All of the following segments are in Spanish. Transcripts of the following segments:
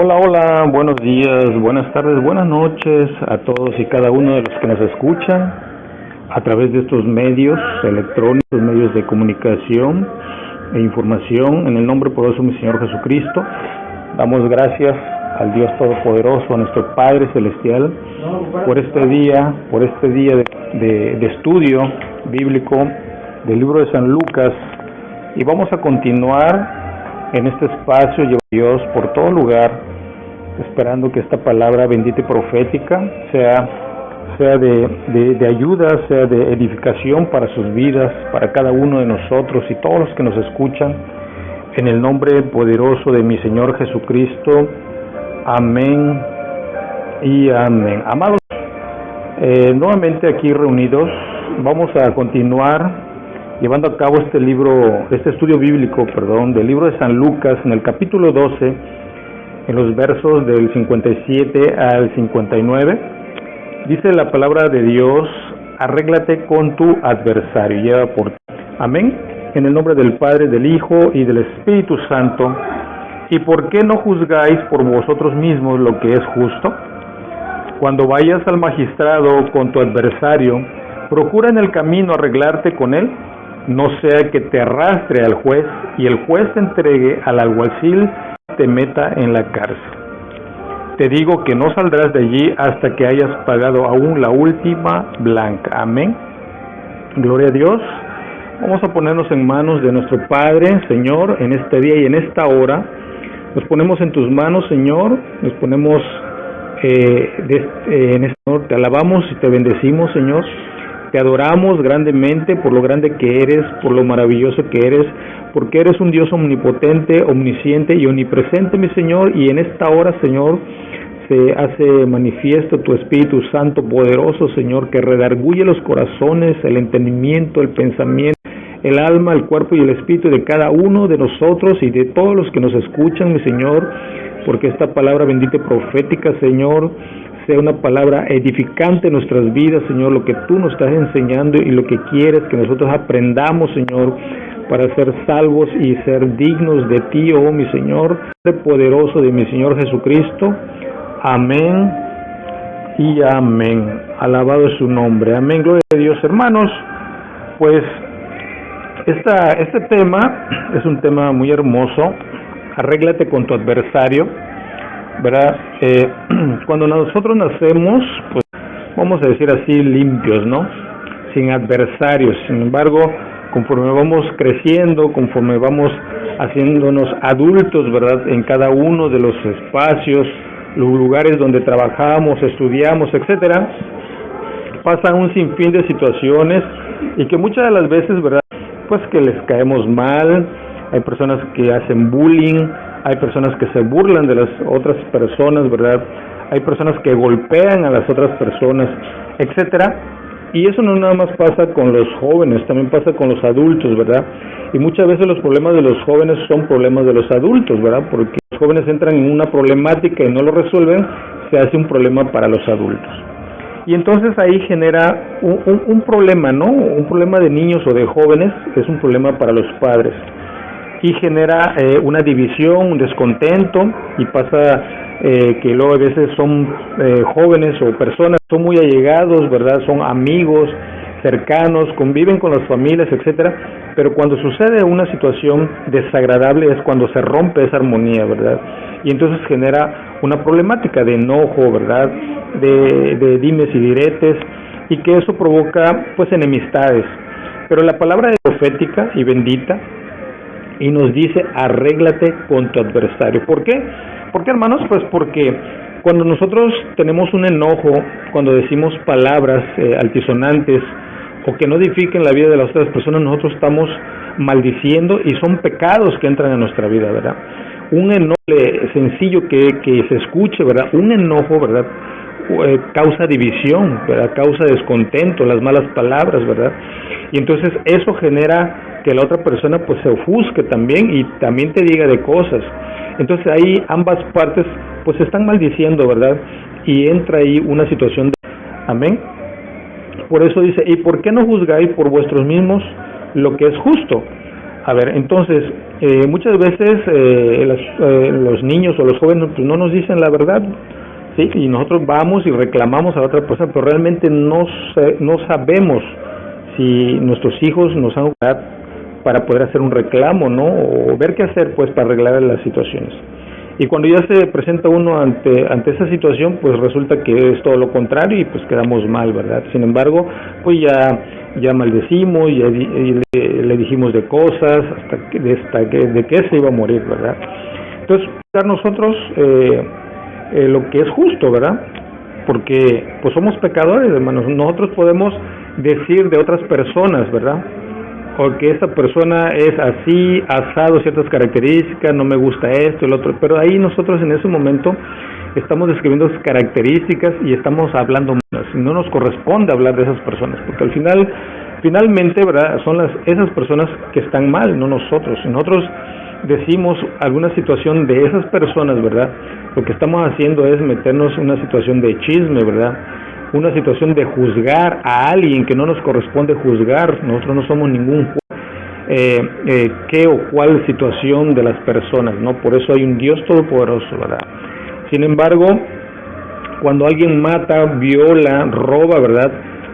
Hola, hola, buenos días, buenas tardes, buenas noches a todos y cada uno de los que nos escuchan a través de estos medios electrónicos, medios de comunicación e información. En el nombre poderoso de mi Señor Jesucristo, damos gracias al Dios Todopoderoso, a nuestro Padre Celestial, por este día de estudio bíblico del libro de San Lucas. Y vamos a continuar en este espacio, lleva Dios por todo lugar, esperando que esta palabra bendita y profética sea de ayuda, sea de edificación para sus vidas, para cada uno de nosotros y todos los que nos escuchan, en el nombre poderoso de mi Señor Jesucristo. Amén y amén. Amados, nuevamente aquí reunidos, vamos a continuar llevando a cabo este estudio bíblico, del libro de San Lucas, en el capítulo 12, en los versos del 57 al 59, dice la palabra de Dios: arréglate con tu adversario, lleva por ti. Amén. En el nombre del Padre, del Hijo y del Espíritu Santo. ¿Y por qué no juzgáis por vosotros mismos lo que es justo? Cuando vayas al magistrado con tu adversario, procura en el camino arreglarte con él, no sea que te arrastre al juez y el juez te entregue al alguacil y te meta en la cárcel. Te digo que no saldrás de allí hasta que hayas pagado aún la última blanca. Amén. Gloria a Dios. Vamos a ponernos en manos de nuestro Padre, Señor, en este día y en esta hora. Nos ponemos en tus manos, Señor. Nos ponemos en este honor. Te alabamos y te bendecimos, Señor. Te adoramos grandemente por lo grande que eres, por lo maravilloso que eres, porque eres un Dios omnipotente, omnisciente y omnipresente, mi Señor. Y en esta hora, Señor, se hace manifiesto tu Espíritu Santo poderoso, Señor, que redarguye los corazones, el entendimiento, el pensamiento, el alma, el cuerpo y el espíritu de cada uno de nosotros y de todos los que nos escuchan, mi Señor, porque esta palabra bendita y profética, Señor, sea una palabra edificante en nuestras vidas, Señor, lo que tú nos estás enseñando y lo que quieres que nosotros aprendamos, Señor, para ser salvos y ser dignos de ti, oh mi Señor, poderoso de mi Señor Jesucristo. Amén y amén. Alabado es su nombre. Amén. Gloria a Dios, hermanos. Pues este tema es un tema muy hermoso. Arréglate con tu adversario, ¿verdad? Cuando nosotros nacemos, pues vamos a decir así, limpios, ¿no? Sin adversarios. Sin embargo, conforme vamos creciendo, conforme vamos haciéndonos adultos, ¿verdad? En cada uno de los espacios, los lugares donde trabajamos, estudiamos, etcétera, pasan un sinfín de situaciones y que muchas de las veces, ¿verdad? Pues que les caemos mal. Hay personas que hacen bullying, hay personas que se burlan de las otras personas, ¿verdad? Hay personas que golpean a las otras personas, etcétera. Y eso no nada más pasa con los jóvenes, también pasa con los adultos, ¿verdad? Y muchas veces los problemas de los jóvenes son problemas de los adultos, ¿verdad? Porque los jóvenes entran en una problemática y no lo resuelven, se hace un problema para los adultos. Y entonces ahí genera un problema, ¿no? Un problema de niños o de jóvenes es un problema para los padres. Y genera una división, un descontento, y pasa que luego a veces son jóvenes o personas, son muy allegados, ¿verdad? Son amigos, cercanos, conviven con las familias, etcétera, pero cuando sucede una situación desagradable es cuando se rompe esa armonía, ¿verdad? Y entonces genera una problemática de enojo, ¿verdad? De dimes y diretes, y que eso provoca pues enemistades. Pero la palabra es profética y bendita, y nos dice: arréglate con tu adversario. ¿Por qué? ¿Por qué, hermanos? Pues porque cuando nosotros tenemos un enojo, cuando decimos palabras altisonantes o que no edifiquen la vida de las otras personas, nosotros estamos maldiciendo y son pecados que entran en nuestra vida, ¿verdad? Un enojo sencillo que se escuche, ¿verdad? Un enojo, ¿verdad? Causa división, ¿verdad? Causa descontento, las malas palabras, ¿verdad? Y entonces eso genera que la otra persona pues se ofusque también y también te diga de cosas. Entonces ahí ambas partes pues se están maldiciendo, ¿verdad? Y entra ahí una situación de... Amén. Por eso dice: ¿y por qué no juzgáis por vuestros mismos lo que es justo? A ver, entonces, muchas veces los niños o los jóvenes pues, no nos dicen la verdad, ¿sí? Y nosotros vamos y reclamamos a la otra persona, pero realmente no sabemos si nuestros hijos nos han dado para poder hacer un reclamo, ¿no? O ver qué hacer, pues, para arreglar las situaciones. Y cuando ya se presenta uno ante esa situación, pues resulta que es todo lo contrario y pues quedamos mal, ¿verdad? Sin embargo, pues ya maldecimos, le dijimos de cosas, de que se iba a morir, ¿verdad? Entonces, dar nosotros lo que es justo, ¿verdad? Porque pues somos pecadores, hermanos. Nosotros podemos decir de otras personas, ¿verdad? O que esa persona es así, asado, ciertas características, no me gusta esto, el otro, pero ahí nosotros en ese momento estamos describiendo esas características y estamos hablando más, no nos corresponde hablar de esas personas, porque finalmente, ¿verdad? Son esas personas que están mal, no nosotros. Nosotros decimos alguna situación de esas personas, ¿verdad? Lo que estamos haciendo es meternos en una situación de chisme, ¿verdad? Una situación de juzgar a alguien que no nos corresponde juzgar. Nosotros no somos ningún qué o cuál situación de las personas, ¿no? Por eso hay un Dios todopoderoso, ¿verdad? Sin embargo, cuando alguien mata, viola, roba, ¿verdad?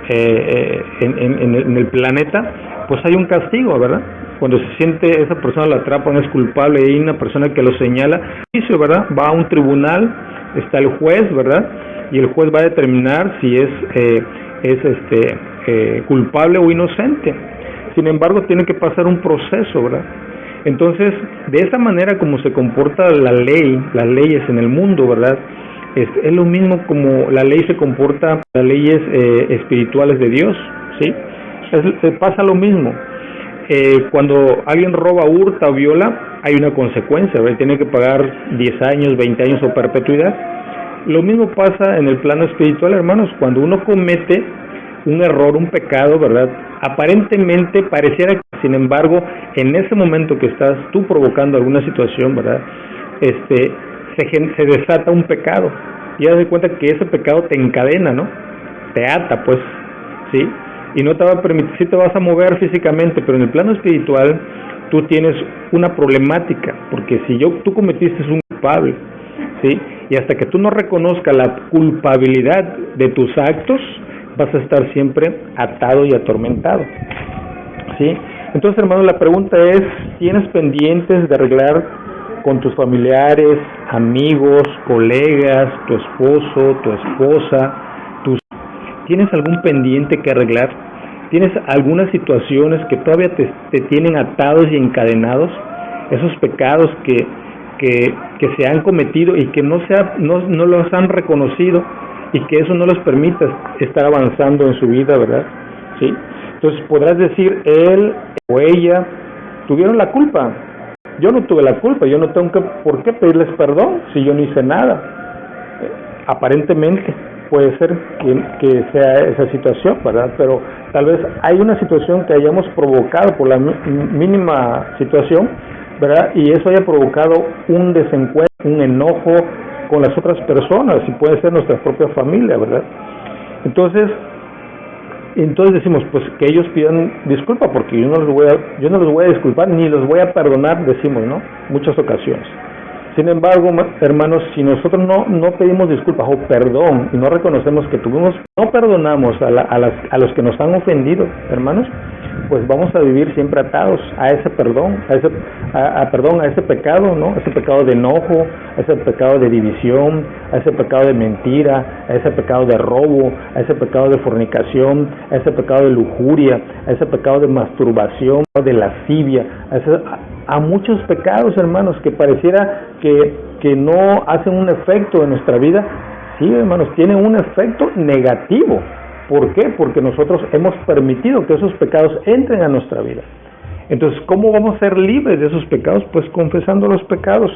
En el planeta, pues hay un castigo, ¿verdad? Cuando se siente esa persona, la atrapan, es culpable, y hay una persona que lo señala, juicio, ¿verdad? Va a un tribunal, está el juez, ¿verdad? Y el juez va a determinar si es culpable o inocente. Sin embargo, tiene que pasar un proceso, ¿verdad? Entonces, de esa manera como se comporta las leyes en el mundo, ¿verdad? Es lo mismo como la ley se comporta, las leyes espirituales de Dios, ¿sí? Pasa lo mismo. Cuando alguien roba, hurta o viola, hay una consecuencia, ¿verdad? Tiene que pagar 10 años, 20 años o perpetuidad. Lo mismo pasa en el plano espiritual, hermanos. Cuando uno comete un error, un pecado, ¿verdad? Aparentemente pareciera que, sin embargo, en ese momento que estás tú provocando alguna situación, ¿verdad? Se desata un pecado. Y haz de cuenta que ese pecado te encadena, ¿no? Te ata, pues, ¿sí? Y no te va a permitir, sí te vas a mover físicamente, pero en el plano espiritual tú tienes una problemática, porque si tú cometiste un culpable, ¿sí? Y hasta que tú no reconozcas la culpabilidad de tus actos, vas a estar siempre atado y atormentado, ¿sí? Entonces, hermano, la pregunta es, ¿tienes pendientes de arreglar con tus familiares, amigos, colegas, tu esposo, tu esposa? ¿Tienes algún pendiente que arreglar? ¿Tienes algunas situaciones que todavía te tienen atados y encadenados? Esos pecados que se han cometido y que no los han reconocido y que eso no les permite estar avanzando en su vida, ¿verdad? ¿Sí? Entonces podrás decir, él o ella tuvieron la culpa. Yo no tuve la culpa, yo no tengo por qué pedirles perdón si yo no hice nada. Aparentemente puede ser que sea esa situación, ¿verdad? Pero tal vez hay una situación que hayamos provocado por la mínima situación, ¿verdad? Y eso haya provocado un desencuentro, un enojo con las otras personas, y puede ser nuestra propia familia, ¿verdad? Entonces decimos, pues que ellos pidan disculpa, porque yo no los voy a disculpar ni los voy a perdonar, decimos, ¿no? Muchas ocasiones. Sin embargo, hermanos, si nosotros no pedimos disculpas o perdón y no reconocemos que no perdonamos a los que nos han ofendido, hermanos, pues vamos a vivir siempre atados a ese perdón, a ese pecado, ¿no? A ese pecado de enojo, a ese pecado de división, a ese pecado de mentira, a ese pecado de robo, a ese pecado de fornicación, a ese pecado de lujuria, a ese pecado de masturbación, de lascivia, a muchos pecados, hermanos, que pareciera que no hacen un efecto en nuestra vida. Sí, hermanos, tienen un efecto negativo. ¿Por qué? Porque nosotros hemos permitido que esos pecados entren a nuestra vida. Entonces, ¿cómo vamos a ser libres de esos pecados? Pues confesando los pecados,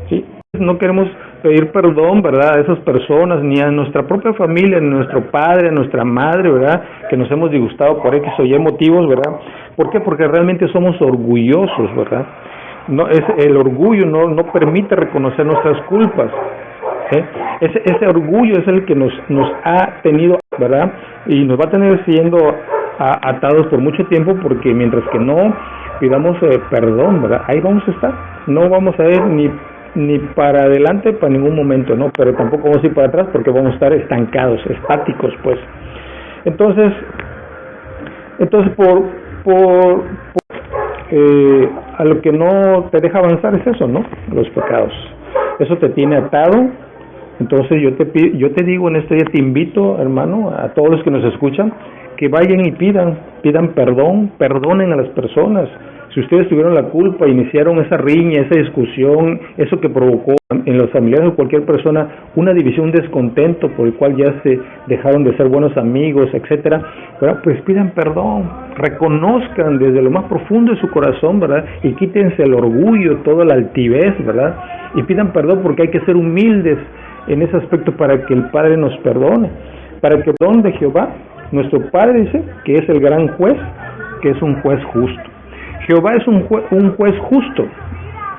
¿sí? No queremos pedir perdón, ¿verdad?, a esas personas, ni a nuestra propia familia, ni a nuestro padre, a nuestra madre, ¿verdad?, que nos hemos disgustado por X o Y motivos, ¿verdad? ¿Por qué? Porque realmente somos orgullosos, ¿verdad? El orgullo no permite reconocer nuestras culpas. Ese orgullo es el que nos ha tenido, ¿verdad? Y nos va a tener siendo atados por mucho tiempo, porque mientras que no pidamos perdón, ¿verdad? Ahí vamos a estar. No vamos a ir ni para adelante para ningún momento, ¿no? Pero tampoco vamos a ir para atrás porque vamos a estar estancados, estáticos, pues. Entonces a lo que no te deja avanzar es eso, ¿no? Los pecados. Eso te tiene atado. Entonces yo te digo en este día, te invito, hermano, a todos los que nos escuchan, que vayan y pidan perdón, perdonen a las personas. Si ustedes tuvieron la culpa, iniciaron esa riña, esa discusión, eso que provocó en los familiares de cualquier persona una división, un descontento por el cual ya se dejaron de ser buenos amigos, etcétera, ¿verdad? Pues pidan perdón, reconozcan desde lo más profundo de su corazón, ¿verdad? Y quítense el orgullo, toda la altivez, ¿verdad? Y pidan perdón porque hay que ser humildes en ese aspecto para que el Padre nos perdone, para que el perdón de Jehová, nuestro Padre, dice que es el gran juez, que es un juez justo. Jehová es un juez justo,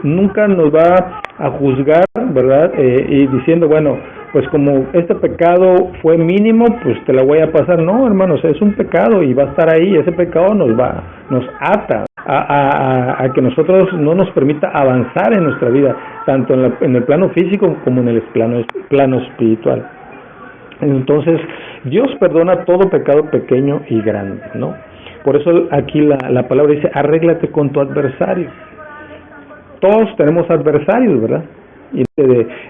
nunca nos va a juzgar, ¿verdad? Y diciendo, bueno, pues como este pecado fue mínimo, pues te la voy a pasar. No, hermanos, es un pecado y va a estar ahí. Ese pecado nos ata a que nosotros no nos permita avanzar en nuestra vida, tanto en el plano físico como en el plano espiritual. Entonces, Dios perdona todo pecado pequeño y grande, ¿no? Por eso aquí la palabra dice, arréglate con tu adversario. Todos tenemos adversarios, ¿verdad? Y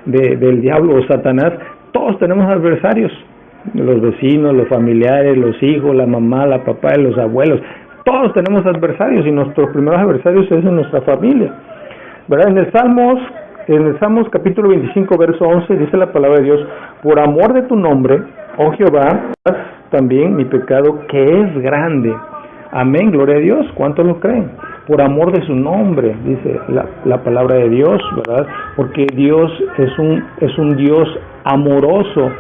del diablo o Satanás, todos tenemos adversarios. Los vecinos, los familiares, los hijos, la mamá, la papá, los abuelos. Todos tenemos adversarios y nuestros primeros adversarios es en nuestra familia, ¿verdad? En el Salmos capítulo 25, verso 11, dice la palabra de Dios, por amor de tu nombre, oh Jehová, también mi pecado que es grande. Amén, gloria a Dios. ¿Cuántos lo creen? Por amor de su nombre, dice la palabra de Dios, ¿verdad? Porque Dios es un Dios amoroso,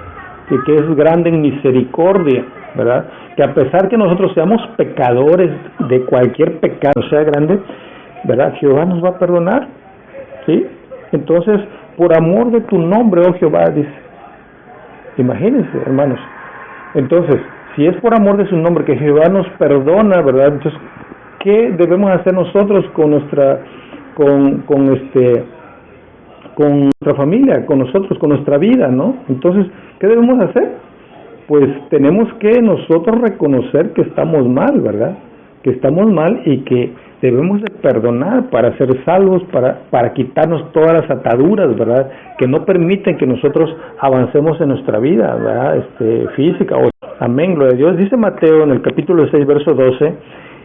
que es grande en misericordia, ¿verdad? Que a pesar que nosotros seamos pecadores de cualquier pecado, sea grande, ¿verdad? Jehová nos va a perdonar, ¿sí? Entonces, por amor de tu nombre, oh Jehová, dice. Imagínense, hermanos. Entonces, si es por amor de su nombre que Jehová nos perdona, ¿verdad? Entonces, ¿qué debemos hacer nosotros con nuestra familia, con nosotros, con nuestra vida, ¿no? Entonces, ¿qué debemos hacer? Pues tenemos que nosotros reconocer que estamos mal, ¿verdad? Que estamos mal y que debemos de perdonar para ser salvos, para quitarnos todas las ataduras, ¿verdad? Que no permiten que nosotros avancemos en nuestra vida, ¿verdad? Física. Amén, gloria a Dios. Dice Mateo en el capítulo 6, verso 12,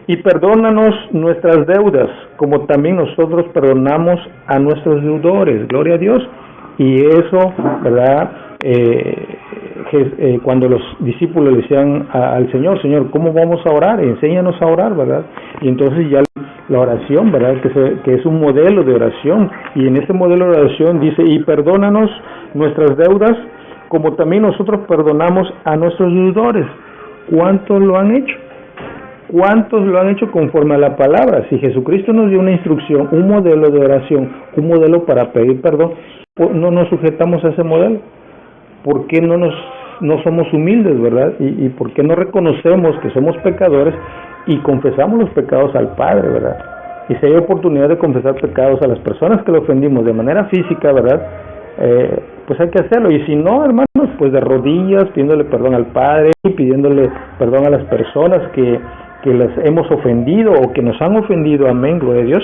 y perdónanos nuestras deudas, como también nosotros perdonamos a nuestros deudores. Gloria a Dios. Y eso, ¿verdad? Cuando los discípulos le decían al Señor, Señor, ¿cómo vamos a orar? Enséñanos a orar, ¿verdad? Y entonces ya la oración, ¿verdad? Que es un modelo de oración. Y en ese modelo de oración dice, y perdónanos nuestras deudas, como también nosotros perdonamos a nuestros deudores. ¿Cuántos lo han hecho? ¿Cuántos lo han hecho conforme a la palabra? Si Jesucristo nos dio una instrucción, un modelo de oración, un modelo para pedir perdón, no nos sujetamos a ese modelo. ¿Por qué no somos humildes, verdad? ¿Y por qué no reconocemos que somos pecadores y confesamos los pecados al Padre, verdad? Y si hay oportunidad de confesar pecados a las personas que le ofendimos de manera física, ¿verdad? Pues hay que hacerlo. Y si no, hermanos, pues de rodillas, pidiéndole perdón al Padre, pidiéndole perdón a las personas que les hemos ofendido o que nos han ofendido. Amén, gloria a Dios.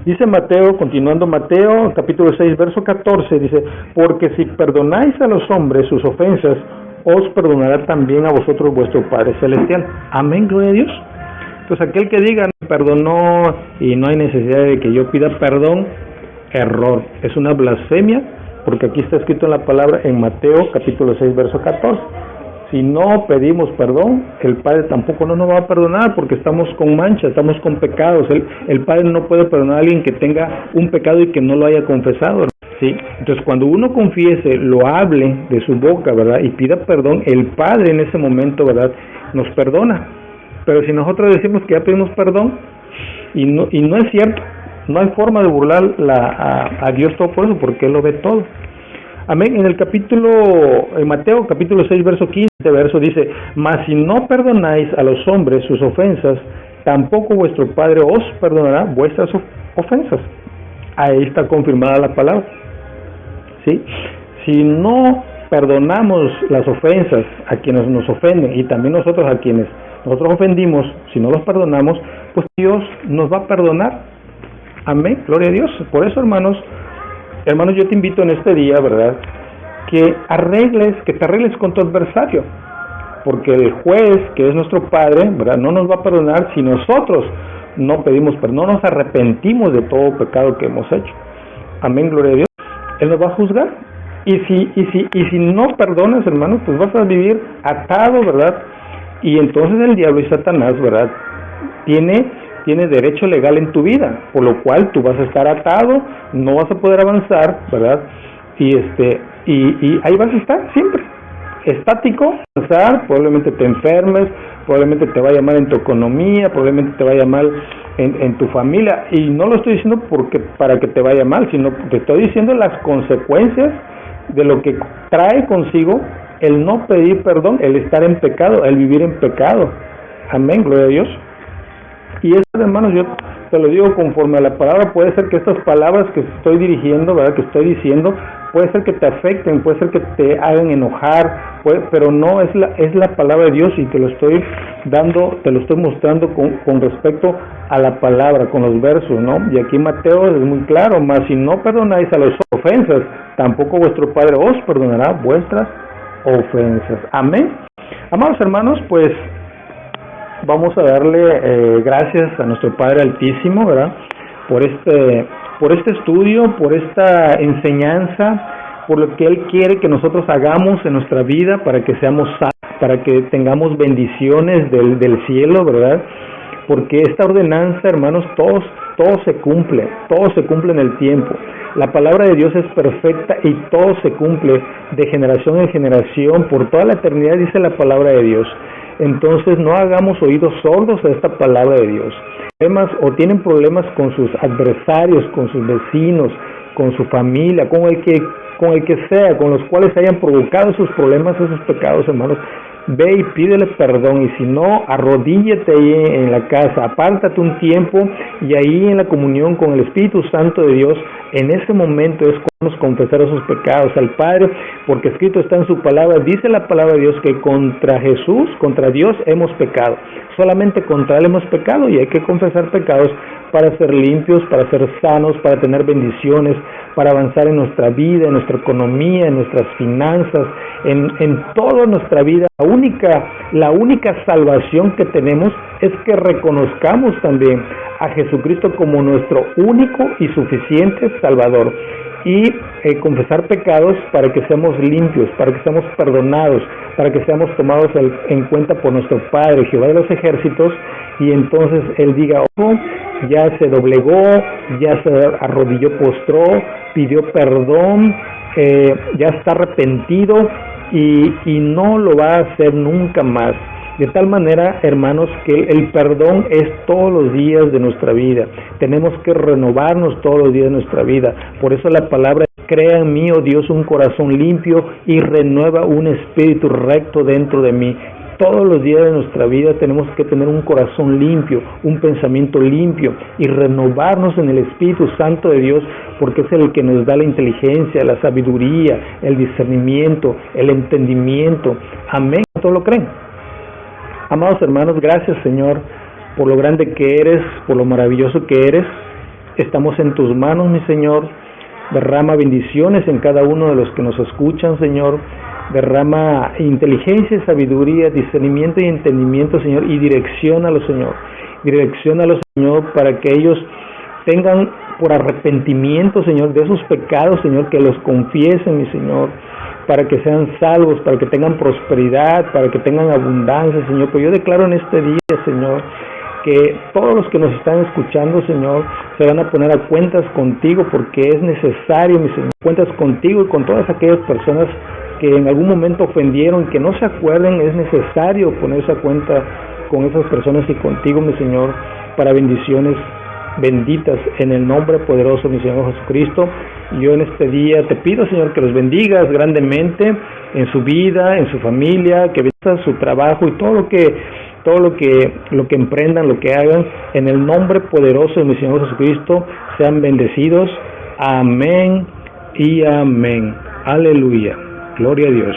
Dice Mateo, continuando Mateo, capítulo 6, verso 14, dice, porque si perdonáis a los hombres sus ofensas, os perdonará también a vosotros vuestro Padre Celestial. Amén, gloria a Dios. Entonces aquel que diga, perdonó y no hay necesidad de que yo pida perdón, error. Es una blasfemia, porque aquí está escrito en la palabra en Mateo, capítulo 6, verso 14. Si no pedimos perdón, el Padre tampoco no nos va a perdonar porque estamos con mancha, estamos con pecados. El Padre no puede perdonar a alguien que tenga un pecado y que no lo haya confesado, ¿sí? Entonces, cuando uno confiese, lo hable de su boca, ¿verdad? Y pida perdón, el Padre en ese momento, ¿verdad? Nos perdona. Pero si nosotros decimos que ya pedimos perdón y no es cierto, no hay forma de burlar a Dios Todopoderoso porque Él lo ve todo. Amén. En Mateo capítulo 6, verso 15, verso dice, mas si no perdonáis a los hombres sus ofensas, tampoco vuestro Padre os perdonará vuestras ofensas. Ahí está confirmada la palabra. ¿Sí? Si no perdonamos las ofensas a quienes nos ofenden y también nosotros a quienes nosotros ofendimos, si no los perdonamos, pues Dios nos va a perdonar. Amén, gloria a Dios. Por eso, hermanos, yo te invito en este día, ¿verdad?, que te arregles con tu adversario, porque el juez, que es nuestro Padre, ¿verdad?, no nos va a perdonar si nosotros no pedimos perdón, no nos arrepentimos de todo pecado que hemos hecho. Amén, gloria a Dios. Él nos va a juzgar. Y si no perdonas, hermanos, pues vas a vivir atado, ¿verdad? Y entonces el diablo y Satanás, ¿verdad?, tiene derecho legal en tu vida, por lo cual tú vas a estar atado, no vas a poder avanzar, ¿verdad? Y ahí vas a estar siempre estático, probablemente te enfermes, probablemente te vaya mal en tu economía, probablemente te vaya mal en tu familia, y no lo estoy diciendo para que te vaya mal, sino te estoy diciendo las consecuencias de lo que trae consigo el no pedir perdón, el estar en pecado, el vivir en pecado. Amén, gloria a Dios. Y eso, hermanos, yo te lo digo conforme a la palabra. Puede ser que estas palabras que estoy dirigiendo, ¿verdad?, que estoy diciendo, puede ser que te afecten, puede ser que te hagan enojar, pero no es la palabra de Dios, y te lo estoy mostrando con respecto a la palabra, con los versos, ¿no? Y aquí Mateo es muy claro: mas si no perdonáis a las ofensas, tampoco vuestro Padre os perdonará vuestras ofensas. Amén. Amados hermanos, pues vamos a darle gracias a nuestro Padre Altísimo, ¿verdad?, por este estudio, por esta enseñanza, por lo que Él quiere que nosotros hagamos en nuestra vida para que seamos salvos, para que tengamos bendiciones del cielo, ¿verdad? Porque esta ordenanza, hermanos, todo se cumple en el tiempo. La palabra de Dios es perfecta y todo se cumple de generación en generación, por toda la eternidad, dice la palabra de Dios. Entonces no hagamos oídos sordos a esta palabra de Dios. O tienen problemas con sus adversarios, con sus vecinos, con su familia, con el que sea, con los cuales hayan provocado esos problemas, esos pecados, hermanos. Ve y pídele perdón, y si no, arrodíllate ahí en la casa, apártate un tiempo, y ahí en la comunión con el Espíritu Santo de Dios, en ese momento es cuando confesar esos pecados al Padre, porque escrito está en su palabra, dice la palabra de Dios que contra Jesús, contra Dios hemos pecado, solamente contra Él hemos pecado, y hay que confesar pecados para ser limpios, para ser sanos, para tener bendiciones, para avanzar en nuestra vida, en nuestra economía, en nuestras finanzas, en toda nuestra vida. La única salvación que tenemos es que reconozcamos también a Jesucristo como nuestro único y suficiente Salvador, y confesar pecados para que seamos limpios, para que seamos perdonados, para que seamos tomados en cuenta por nuestro Padre, Jehová de los ejércitos, y entonces Él diga: oh, ya se doblegó, ya se arrodilló, postró, pidió perdón, ya está arrepentido, y no lo va a hacer nunca más. De tal manera, hermanos, que el perdón es todos los días de nuestra vida. Tenemos que renovarnos todos los días de nuestra vida. Por eso la palabra: crea en mí, oh Dios, un corazón limpio y renueva un espíritu recto dentro de mí. Todos los días de nuestra vida tenemos que tener un corazón limpio, un pensamiento limpio, y renovarnos en el Espíritu Santo de Dios, porque es el que nos da la inteligencia, la sabiduría, el discernimiento, el entendimiento. Amén. ¿Todos lo creen? Amados hermanos, gracias, Señor, por lo grande que eres, por lo maravilloso que eres. Estamos en tus manos, mi Señor. Derrama bendiciones en cada uno de los que nos escuchan, Señor. Derrama inteligencia, sabiduría, discernimiento y entendimiento, Señor, y direcciónalos, Señor. Direcciónalos, Señor, para que ellos tengan por arrepentimiento, Señor, de esos pecados, Señor, que los confiesen, mi Señor, para que sean salvos, para que tengan prosperidad, para que tengan abundancia, Señor. Pues yo declaro en este día, Señor, que todos los que nos están escuchando, Señor, se van a poner a cuentas contigo, porque es necesario, mi Señor, cuentas contigo y con todas aquellas personas que en algún momento ofendieron, que no se acuerden. Es necesario ponerse a cuenta con esas personas y contigo, mi Señor, para bendiciones benditas en el nombre poderoso de mi Señor Jesucristo. Yo en este día te pido, Señor, que los bendigas grandemente en su vida, en su familia, que bendigas su trabajo y todo lo que todo lo que emprendan, lo que hagan, en el nombre poderoso de mi Señor Jesucristo, sean bendecidos. Amén y amén. Aleluya. Gloria a Dios.